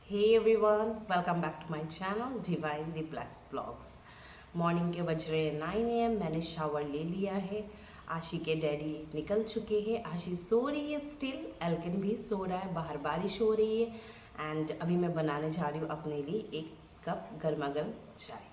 Hey everyone, welcome back to my channel Divinely Blessed Vlogs। Morning के बज रहे हैं 9 AM। मैंने शावर ले लिया है। आशी के डैडी निकल चुके हैं। आशी सो रही है स्टिल, एल्किन भी सो रहा है। बाहर बारिश हो रही है एंड अभी मैं बनाने जा रही हूँ अपने लिए एक कप गर्मा गर्म चाय।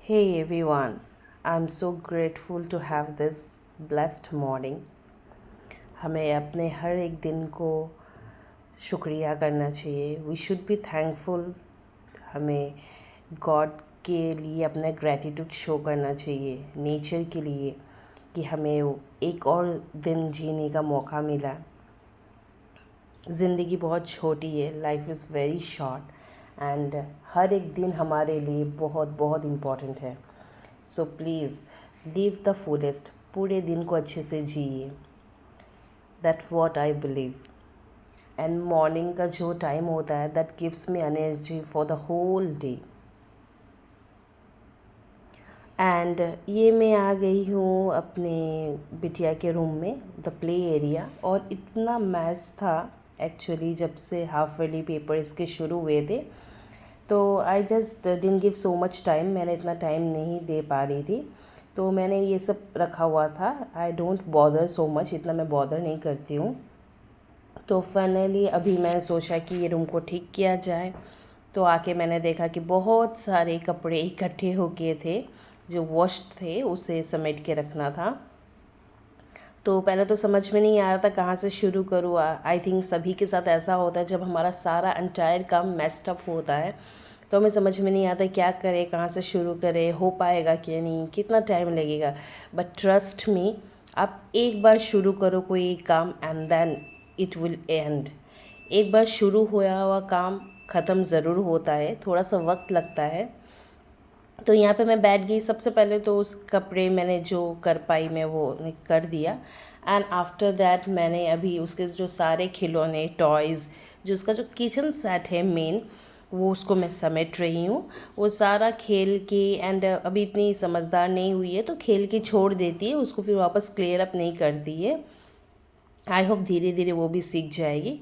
Hey everyone, I'm so grateful to have this blessed morning। हमें अपने हर एक दिन को शुक्रिया करना चाहिए। We should be thankful. हमें गॉड के लिए अपना ग्रैटिट्यूड शो करना चाहिए, नेचर के लिए, कि हमें एक और दिन जीने का मौका मिला। ज़िंदगी बहुत छोटी है, life is very short and हर एक दिन हमारे लिए बहुत बहुत इम्पॉर्टेंट है। So please live the fullest. पूरे दिन को अच्छे से जिए। That what I believe. And morning का जो टाइम होता है that gives me energy for the whole day. And ये मैं आ गई हूँ अपने बिटिया के रूम में, द प्ले एरिया। और इतना मैच था एक्चुअली, जब से हाफ ईयरली पेपर इसके शुरू हुए थे तो I just didn't give so much time. मैंने इतना टाइम नहीं दे पा रही थी, तो मैंने ये सब रखा हुआ था। I don't bother so much, इतना मैं बॉदर नहीं करती हूँ। तो फाइनली अभी मैंने सोचा कि ये रूम को ठीक किया जाए। तो आके मैंने देखा कि बहुत सारे कपड़े इकट्ठे हो गए थे जो वॉश्ड थे, उसे समेट के रखना था। तो पहले तो समझ में नहीं आ रहा था कहाँ से शुरू करूँ। आई थिंक सभी के साथ ऐसा होता है, जब हमारा सारा एंटायर काम मेस्ड अप होता है तो हमें समझ में नहीं आता क्या करें, कहाँ से शुरू करें, हो पाएगा कि नहीं, कितना टाइम लगेगा। बट ट्रस्ट मी, आप एक बार शुरू करो कोई काम and then it will end. एक बार शुरू होया हुआ काम ख़त्म ज़रूर होता है, थोड़ा सा वक्त लगता है। तो यहाँ पे मैं बैठ गई। सबसे पहले तो उस कपड़े मैंने जो कर पाई मैं वो कर दिया। एंड आफ्टर दैट मैंने अभी उसके जो सारे खिलौने टॉयज़, जो उसका जो किचन सेट है मेन, वो उसको मैं समेट रही हूँ। वो सारा खेल के एंड अभी इतनी समझदार नहीं हुई है तो खेल के छोड़ देती है, उसको फिर वापस क्लियर अप नहीं करती है। आई होप धीरे धीरे वो भी सीख जाएगी।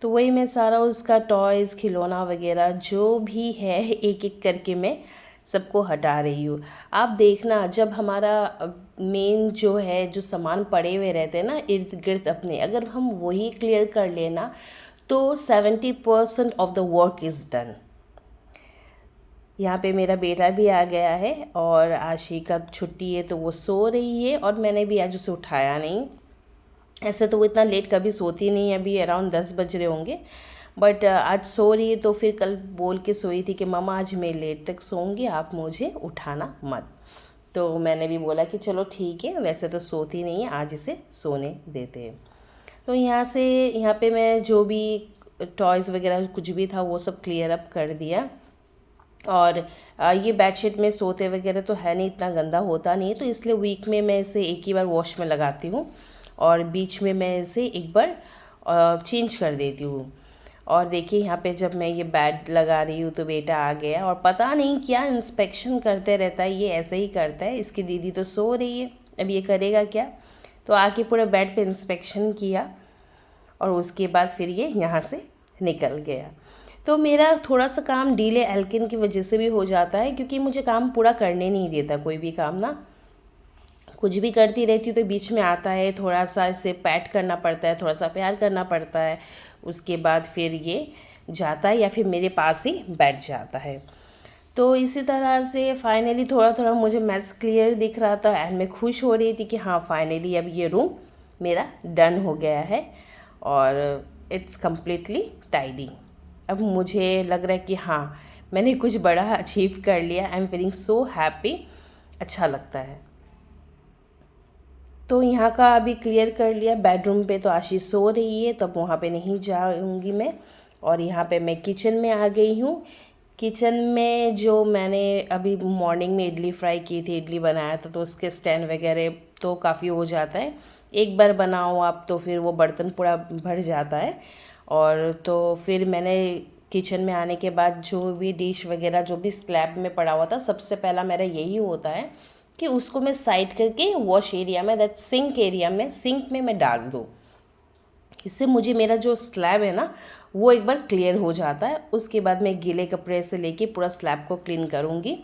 तो वही मैं सारा उसका टॉयज़ खिलौना वगैरह जो भी है एक एक करके मैं सबको हटा रही हूँ। आप देखना, जब हमारा मेन जो है जो सामान पड़े हुए रहते हैं ना इर्द गिर्द अपने, अगर हम वही क्लियर कर लेना तो 70% of the work is done. यहाँ पे मेरा बेटा भी आ गया है और आशी का छुट्टी है तो वो सो रही है और मैंने भी आज उसे उठाया नहीं। ऐसे तो वो इतना लेट कभी सोती नहीं है, अभी अराउंड 10 बज रहे होंगे। बट आज सो रही है तो फिर कल बोल के सोई थी कि मम्मा आज मैं लेट तक सोऊंगी, आप मुझे उठाना मत। तो मैंने भी बोला कि चलो ठीक है, वैसे तो सोती नहीं है, आज इसे सोने देते हैं। तो यहाँ पे मैं जो भी टॉयज़ वगैरह कुछ भी था वो सब क्लियर अप कर दिया। और ये बेडशीट में सोते वगैरह तो है नहीं, इतना गंदा होता नहीं है, तो इसलिए वीक में मैं इसे एक ही बार वॉश में लगाती हूँ और बीच में मैं इसे एक बार चेंज कर देती हूँ। और देखिए यहाँ पे जब मैं ये बेड लगा रही हूँ तो बेटा आ गया और पता नहीं क्या इंस्पेक्शन करते रहता है, ये ऐसे ही करता है। इसकी दीदी तो सो रही है, अब ये करेगा क्या। तो आके पूरे बेड पे इंस्पेक्शन किया और उसके बाद फिर ये यहाँ से निकल गया। तो मेरा थोड़ा सा काम डीले एल्किन की वजह से भी हो जाता है, क्योंकि मुझे काम पूरा करने नहीं देता। कोई भी काम ना, कुछ भी करती रहती हूँ तो बीच में आता है, थोड़ा सा इसे पैट करना पड़ता है, थोड़ा सा प्यार करना पड़ता है, उसके बाद फिर ये जाता है या फिर मेरे पास ही बैठ जाता है। तो इसी तरह से फाइनली थोड़ा थोड़ा मुझे मैथ्स क्लियर दिख रहा था एंड मैं खुश हो रही थी कि हाँ फाइनली अब ये रूम मेरा डन हो गया है और इट्स कम्प्लीटली टाइडी। अब मुझे लग रहा है कि हाँ, मैंने कुछ बड़ा अचीव कर लिया। I am feeling so happy, अच्छा लगता है। तो यहाँ का अभी क्लियर कर लिया। बेडरूम पे तो आशीष सो रही है, तो अब वहाँ पे नहीं जाऊँगी मैं। और यहाँ पे मैं किचन में आ गई हूँ। किचन में जो मैंने अभी मॉर्निंग में इडली फ्राई की थी, इडली बनाया था, तो उसके स्टैंड वगैरह तो काफ़ी हो जाता है। एक बार बनाओ आप तो फिर वो बर्तन पूरा भर जाता है। और तो फिर मैंने किचन में आने के बाद जो भी डिश वगैरह जो भी स्लैब में पड़ा हुआ था, सबसे पहला मेरा यही होता है कि उसको मैं साइड करके वॉश एरिया में, दैट सिंक एरिया में, सिंक में मैं डाल दूँ। इससे मुझे मेरा जो स्लैब है ना वो एक बार क्लियर हो जाता है। उसके बाद मैं गीले कपड़े से लेके पूरा स्लैब को क्लीन करूँगी।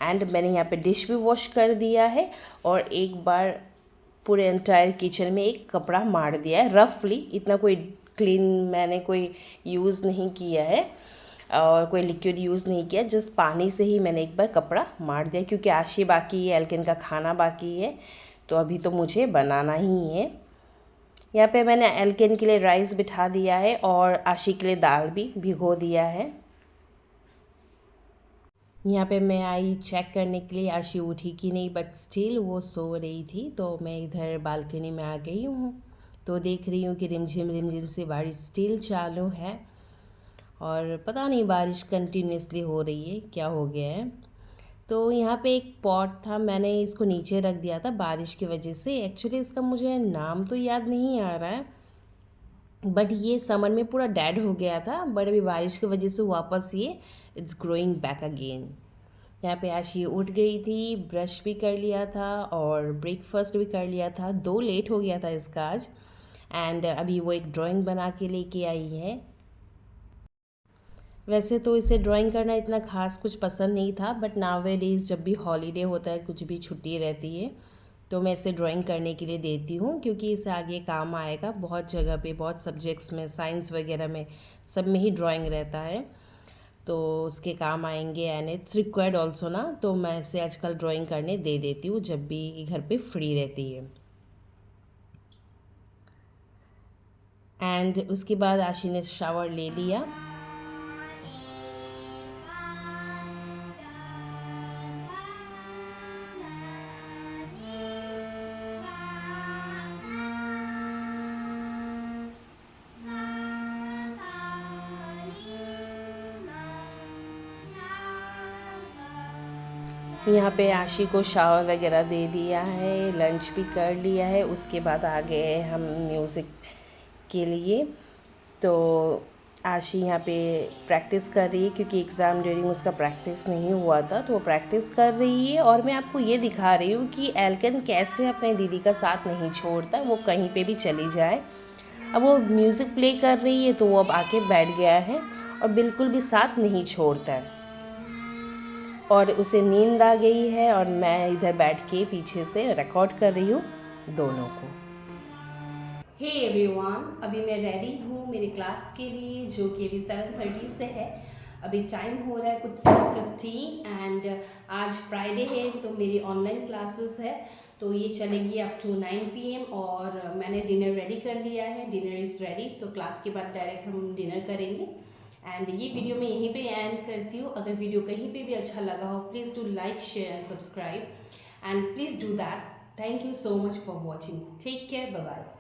एंड मैंने यहाँ पे डिश भी वॉश कर दिया है और एक बार पूरे एंटायर किचन में एक कपड़ा मार दिया है रफली। इतना कोई क्लीन मैंने कोई यूज़ नहीं किया है और कोई लिक्विड यूज़ नहीं किया, जस्ट पानी से ही मैंने एक बार कपड़ा मार दिया, क्योंकि आशी बाकी है, एल्केन का खाना बाकी है, तो अभी तो मुझे बनाना ही है। यहाँ पे मैंने एल्केन के लिए राइस बिठा दिया है और आशी के लिए दाल भी भिगो दिया है। यहाँ पे मैं आई चेक करने के लिए आशी उठी कि नहीं, बट स्टिल वो सो रही थी। तो मैं इधर बालकनी में आ गई हूँ, तो देख रही हूँ कि रिमझिम से बारिश स्टिल चालू है। और पता नहीं बारिश कंटिन्यूसली हो रही है, क्या हो गया है। तो यहाँ पे एक पॉट था, मैंने इसको नीचे रख दिया था बारिश की वजह से। एक्चुअली इसका मुझे नाम तो याद नहीं आ रहा है, बट ये समर में पूरा डेड हो गया था, बट अभी बारिश की वजह से वापस ये इट्स ग्रोइंग बैक अगेन। यहाँ पे आज ये उठ गई थी, ब्रश भी कर लिया था और ब्रेकफास्ट भी कर लिया था। 2 लेट हो गया था इसका आज। एंड अभी वो एक ड्राइंग बना के लेके आई है। वैसे तो इसे ड्राइंग करना इतना खास कुछ पसंद नहीं था, बट नाउअडेज जब भी हॉलीडे होता है, कुछ भी छुट्टी रहती है, तो मैं इसे ड्राइंग करने के लिए देती हूँ, क्योंकि इसे आगे काम आएगा। बहुत जगह पे, बहुत सब्जेक्ट्स में, साइंस वगैरह में, सब में ही ड्राइंग रहता है, तो उसके काम आएंगे। एंड इट्स रिक्वायर्ड ऑल्सो ना, तो मैं इसे आजकल ड्राइंग करने दे देती हूँ जब भी घर पे फ्री रहती है। एंड उसके बाद आशी ने शावर ले लिया। यहाँ पे आशी को शावर वगैरह दे दिया है, लंच भी कर लिया है। उसके बाद आ गए हम म्यूज़िक के लिए। तो आशी यहाँ पे प्रैक्टिस कर रही है, क्योंकि एग्ज़ाम ड्यूरिंग उसका प्रैक्टिस नहीं हुआ था, तो वो प्रैक्टिस कर रही है। और मैं आपको ये दिखा रही हूँ कि एल्केन कैसे अपने दीदी का साथ नहीं छोड़ता, वो कहीं पे भी चली जाए। अब वो म्यूज़िक प्ले कर रही है, तो वो अब आके बैठ गया है और बिल्कुल भी साथ नहीं छोड़ता है। और उसे नींद आ गई है और मैं इधर बैठ के पीछे से रिकॉर्ड कर रही हूँ दोनों को। हे एवरीवन, अभी मैं रेडी हूँ मेरे क्लास के लिए, जो कि अभी 7:30 से है। अभी टाइम हो रहा है कुछ 7:15 एंड आज फ्राइडे है, तो मेरी ऑनलाइन क्लासेस है, तो ये चलेगी अप टू 9 PM। और मैंने डिनर रेडी कर लिया है, डिनर इज़ रेडी, तो क्लास के बाद डायरेक्ट हम डिनर करेंगे। एंड ये वीडियो मैं यहीं पे एंड करती हूँ। अगर वीडियो कहीं पे भी अच्छा लगा हो, please do like, share and subscribe, and please do that. Thank you so much for watching. Take care, bye bye.